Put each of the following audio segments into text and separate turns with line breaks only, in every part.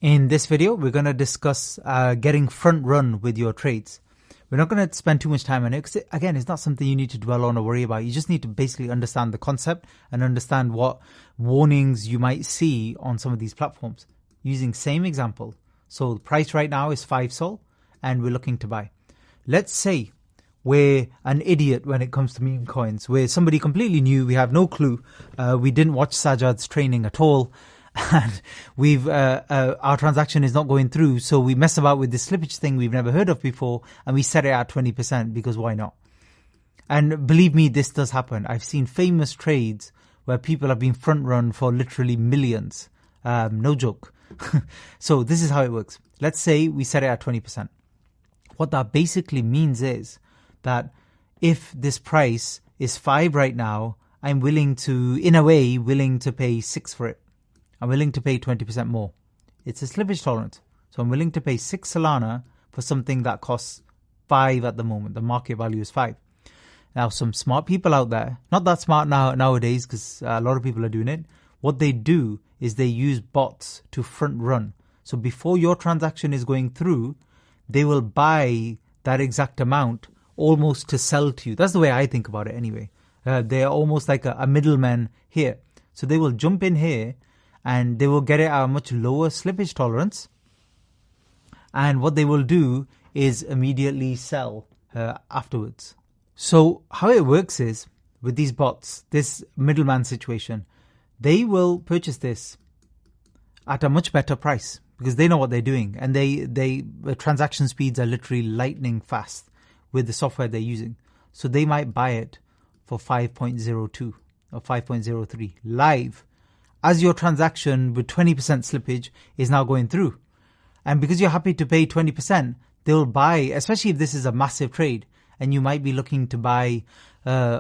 In this video, we're going to discuss getting front run with your trades. We're not going to spend too much time on it because, again, it's not something you need to dwell on or worry about. You just need to basically understand the concept and understand what warnings you might see on some of these platforms. Using same example. So the price right now is 5 sol and we're looking to buy. Let's say we're an idiot when it comes to meme coins. We're somebody completely new. We have no clue. We didn't watch Sajad's training at all. And our transaction is not going through, so we mess about with this slippage thing we've never heard of before, and we set it at 20% because why not? And believe me, this does happen. I've seen famous trades where people have been front run for literally millions. No joke. So this is how it works. Let's say we set it at 20%. What that basically means is that if this price is 5 right now, I'm willing to pay 6 for it. I'm willing to pay 20% more. It's a slippage tolerance. So I'm willing to pay 6 Solana for something that costs 5 at the moment. The market value is 5. Now, some smart people out there, not that smart nowadays because a lot of people are doing it. What they do is they use bots to front run. So before your transaction is going through, they will buy that exact amount almost to sell to you. That's the way I think about it anyway. They are almost like a middleman here. So they will jump in here and they will get it at a much lower slippage tolerance. And what they will do is immediately sell afterwards. So how it works is, with these bots, this middleman situation, they will purchase this at a much better price because they know what they're doing. And the transaction speeds are literally lightning fast with the software they're using. So they might buy it for 5.02 or 5.03 live, as your transaction with 20% slippage is now going through. And because you're happy to pay 20%, they'll buy, especially if this is a massive trade, and you might be looking to buy, like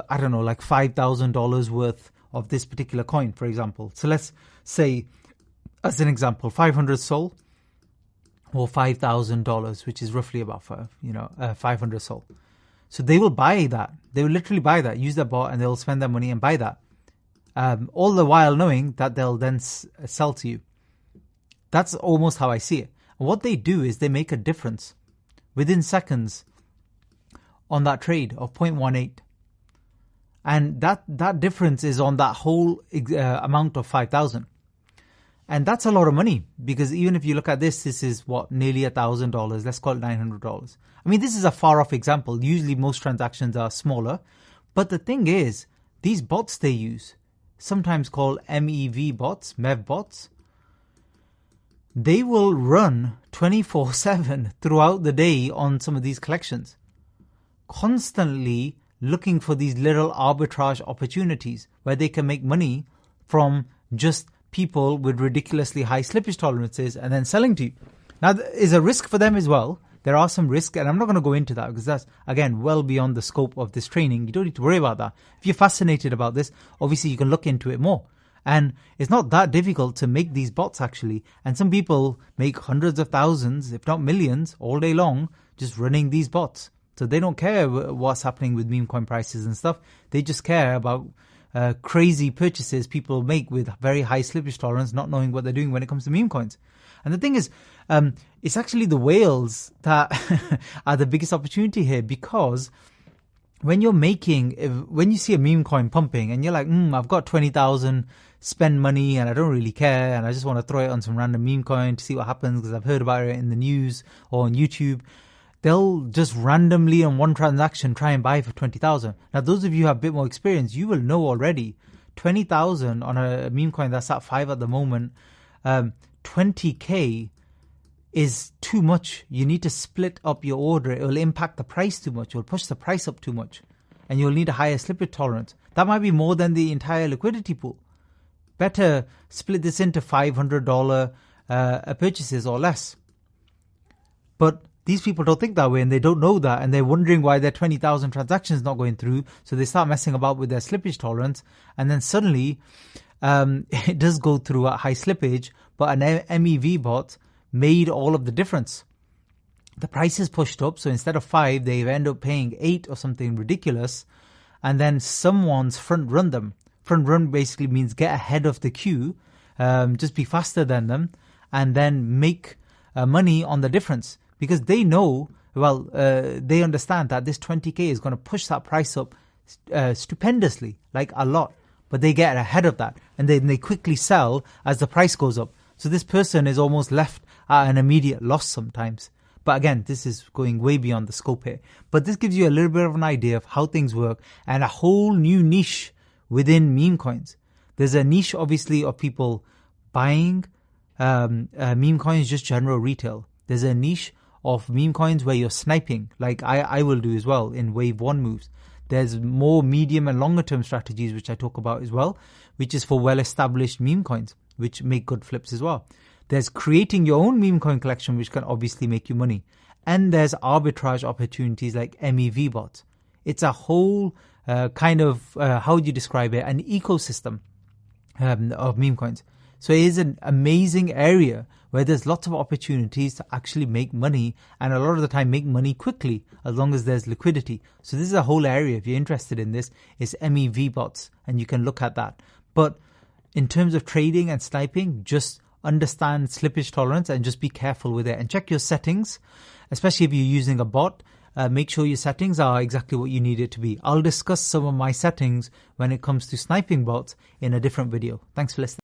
$5,000 worth of this particular coin, for example. So let's say, as an example, 500 sol or $5,000, which is roughly about 500 sol. So they will buy that. They will literally buy that, use their bot, and they'll spend their money and buy that. All the while knowing that they'll then sell to you. That's almost how I see it. And what they do is they make a difference within seconds on that trade of 0.18. And that difference is on that whole amount of 5,000. And that's a lot of money because even if you look at this is nearly $1,000. Let's call it $900. I mean, this is a far off example. Usually most transactions are smaller. But the thing is, these bots they use, sometimes called MEV bots, MEV bots, they will run 24/7 throughout the day on some of these collections, constantly looking for these little arbitrage opportunities where they can make money from just people with ridiculously high slippage tolerances and then selling to you. Now, there is a risk for them as well. There are some risks, and I'm not going to go into that because that's, again, well beyond the scope of this training. You don't need to worry about that. If you're fascinated about this, obviously you can look into it more. And it's not that difficult to make these bots, actually. And some people make hundreds of thousands, if not millions, all day long, just running these bots. So they don't care what's happening with meme coin prices and stuff. They just care about crazy purchases people make with very high slippage tolerance, not knowing what they're doing when it comes to meme coins. And the thing is, it's actually the whales that are the biggest opportunity here, because when you see a meme coin pumping and you're like, I've got 20,000 spend money and I don't really care and I just want to throw it on some random meme coin to see what happens because I've heard about it in the news or on YouTube, they'll just randomly on one transaction try and buy for 20,000. Now, those of you who have a bit more experience, you will know already 20,000 on a meme coin that's at 5 at the moment, 20k is too much. You need to split up your order. It will impact the price too much. It will push the price up too much. And you'll need a higher slippage tolerance. That might be more than the entire liquidity pool. Better split this into $500 purchases or less. But these people don't think that way and they don't know that, and they're wondering why their 20,000 transactions not going through. So they start messing about with their slippage tolerance, and then suddenly it does go through at high slippage, but an MEV bot made all of the difference. The price is pushed up, so instead of 5, they end up paying 8 or something ridiculous, and then someone's front run them. Front run basically means get ahead of the queue, just be faster than them, and then make money on the difference, because they know, they understand that this 20k is going to push that price up stupendously, like a lot, but they get ahead of that and then they quickly sell as the price goes up. So this person is almost left at an immediate loss sometimes. But again, this is going way beyond the scope here. But this gives you a little bit of an idea of how things work and a whole new niche within meme coins. There's a niche, obviously, of people buying meme coins, just general retail. There's a niche of meme coins where you're sniping, like I will do as well in wave 1 moves. There's more medium and longer term strategies, which I talk about as well, which is for well-established meme coins, which make good flips as well. There's creating your own meme coin collection, which can obviously make you money. And there's arbitrage opportunities like MEV bots. It's a whole kind of, how would you describe it, an ecosystem of meme coins. So it is an amazing area where there's lots of opportunities to actually make money, and a lot of the time make money quickly as long as there's liquidity. So this is a whole area. If you're interested in this, it's MEV bots, and you can look at that. But in terms of trading and sniping, just understand slippage tolerance and just be careful with it, and check your settings, especially if you're using a bot. Make sure your settings are exactly what you need it to be. I'll discuss some of my settings when it comes to sniping bots in a different video. Thanks for listening.